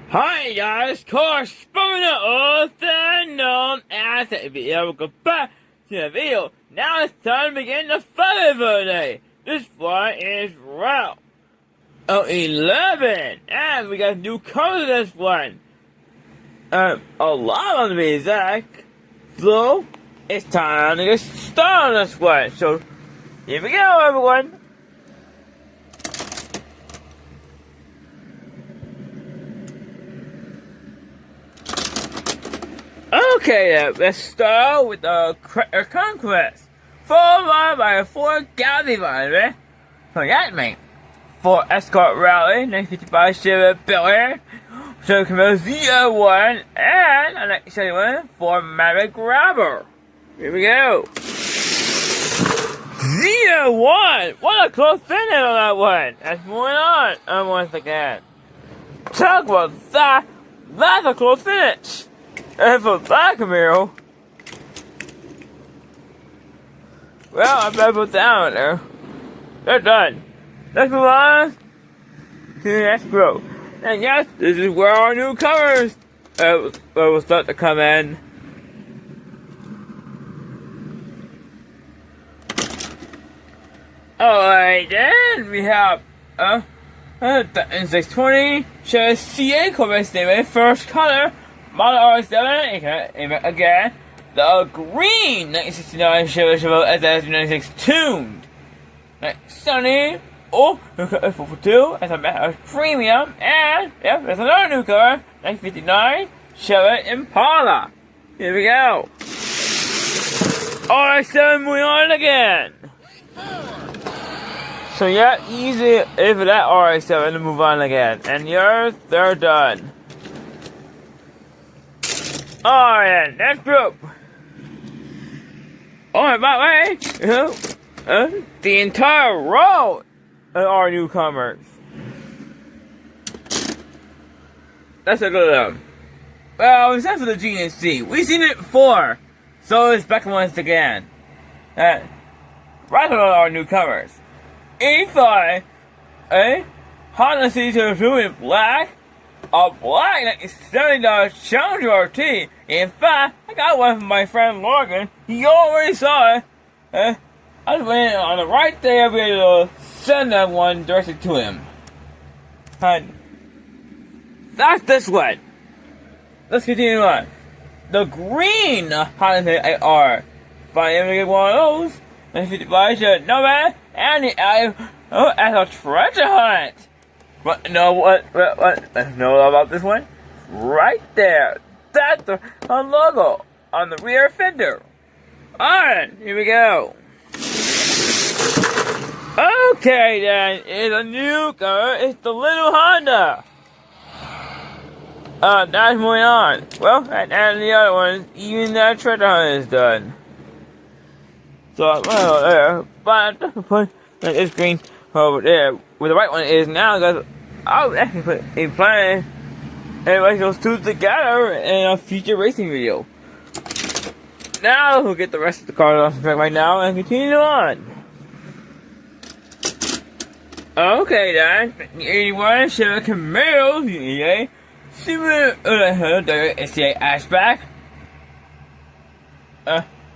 Hi guys, correspondent author known as the video. Welcome back to the video. Now it's time to begin the fun of the day. This one is round 11, and we got new colors in this one. A lot on the exact. So it's time to get started on this one. So here we go, everyone. Okay, let's start with the Conquest, followed by a 4 Galaxy Rider, so that means 4 Escort Rally, 955 Chevrolet Bel Air, so Camaro Z01, and the next one for Maverick Grabber. Here we go. Z01! What a close finish on that one! That's moving on once again. Talk about that! That's a close finish! And for that Camaro, well, I better put that on there. They're done. Let's move on to the next group. And yes, this is where our newcomers will start to come in. Alright, then we have the N620 Chevy CA Corvette Statement, first color. Model R7, again, the green 1969 Chevrolet SS96 tuned. 1970, oh, 442, as a premium, and, yeah, there's another new car, 1959 Chevrolet Impala. Here we go. R7 moving on again. So, yeah, easy for that R7 to move on again. And yours, they're done. Alright, next group. Alright, by the way, the entire row are newcomers. Let's look at them. Well, except for the GNC, we've seen it before, so it's back once again. Right on our newcomers. 85, Honda CT2 in black. A black $70 Challenger RT. In fact, I got one from my friend Morgan. He already saw it. I was waiting on the right day I'll be able to send that one directly to him. That's this one. Let's continue on. The green Honda AR. Finally get one of those. 955 Nomad and the as a treasure hunt. What know about this one? Right there. That's the logo on the rear fender. Alright, here we go. Okay then, it's a new car. It's the little Honda. That's moving on. Well, and the other one, even that treasure hunt is done. So, well, there. But that's the point. It's green over there. Where the right one is now, guys. I was actually planning everybody those two together in a future racing video. Now we'll get the rest of the cars off the track right now and continue on. Okay then, 81 Chevy Camaro, yeah, Super SCA hatchback.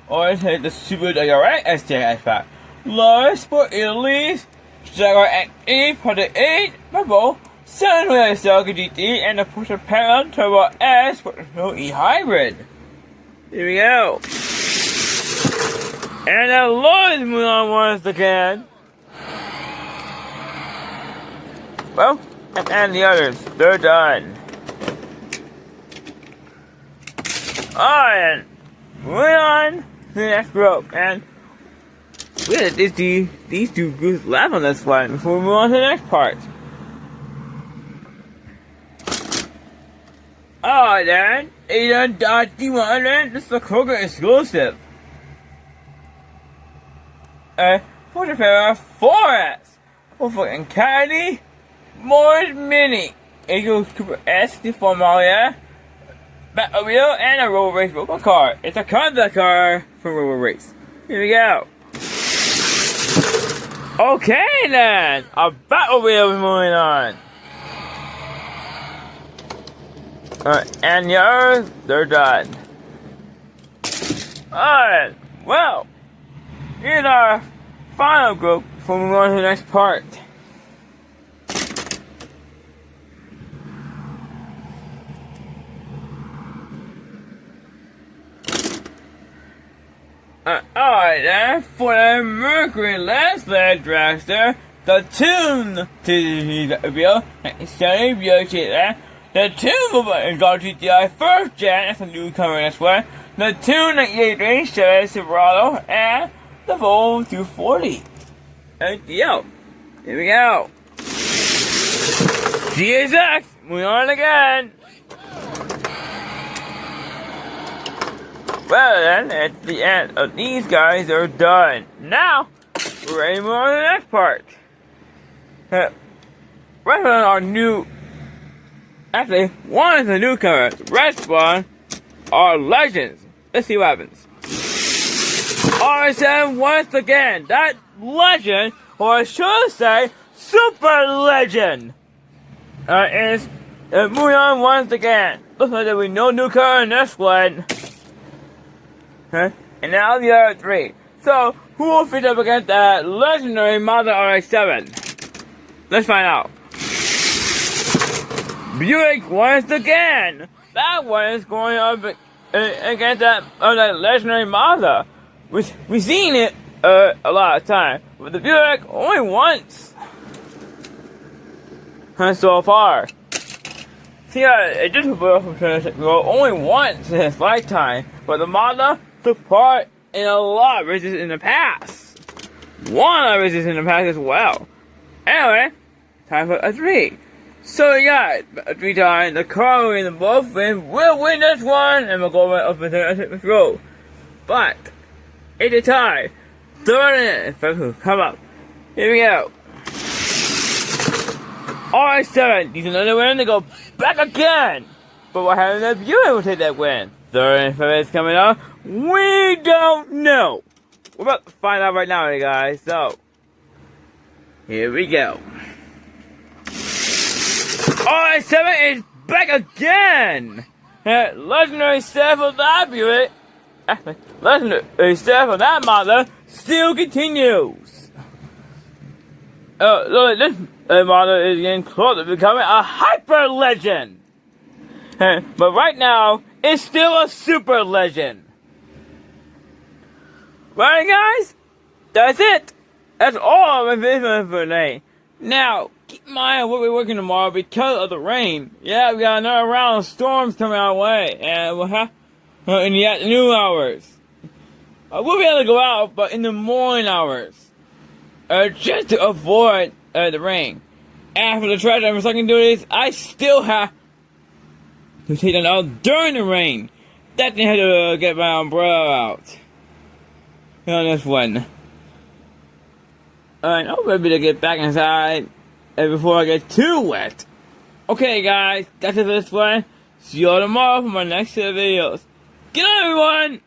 Or the Super WRX SCA hatchback. Large Sport Italy's Jaguar XE 8 720 Stalker GT, and the Porsche Panamera Turbo S for E Hybrid. Here we go. And the Lloyd's moving on once again. Well, and the others, they're done. Alright, moving on to the next group, and we had these two groups left on this one before we move on to the next part. Alright then, 800D100, this is a Kroger exclusive. Porsche Panamera 4S, fucking Caddy, Morris Mini, Eagle Cooper S, the Formula, Batmobile, and a Road Race robot car. It's a concept car for Road Race. Here we go. Okay then, a Batmobile is moving on. And the others, they're done. Alright, well, here's our final group before we move on to the next part. Alright then, for the Mercury Landslide Dragster, the tune to the video, Sony Beauty there, the tune of God GTI first gen, that's a newcomer this way, the tune that E83 Chevy Silverado, and the Volvo 240. And yo, here we go. GSX, moving on again. Well then, at the end of these guys are done. Now, we're ready to move on to the next part. Right on our new, actually, one is a newcomer. The rest one are legends. Let's see what happens. RSM once again, that legend, or I should say, super legend, is moving on once again. Looks like there will be no newcomer in this one. And now the other three. So, who will fit up against that legendary Mazda RX-7? Let's find out. Buick once again. That one is going up against that legendary Mazda. We've seen it a lot of time, but the Buick only once so far. See, it just only once in its lifetime, but the Mazda took part in a lot of races in the past. Won a races in the past as well. Anyway, time for a 3. So we got a 3 times. The car in the both win will win this one, and we'll go up into the row. But it's a tie. Third and first who come up. Here we go. RX-7 needs another win to go back again. But what happens if you will take that win? Third and fifth is coming up. We don't know. We're about to find out right now, guys. So, here we go. RX-7 is back again. Legendary stuff of that Buick, legendary stuff of that Mazda still continues. Look, this Mazda is getting close to becoming a hyper legend. But right now, it's still a super legend. Right, guys? That's it. That's all my video for today. Now, keep in mind what we're working tomorrow because of the rain. Yeah, we got another round of storms coming our way, and we'll have in the afternoon hours. We'll be able to go out, but in the morning hours, just to avoid the rain. And for the trash driver, so I can do this, I still have to take them out during the rain. Definitely had to get my umbrella out on this one. Alright, I'm ready to get back inside before I get too wet. Okay, guys, that's it for this one. See you all tomorrow for my next set of videos. Good night, everyone!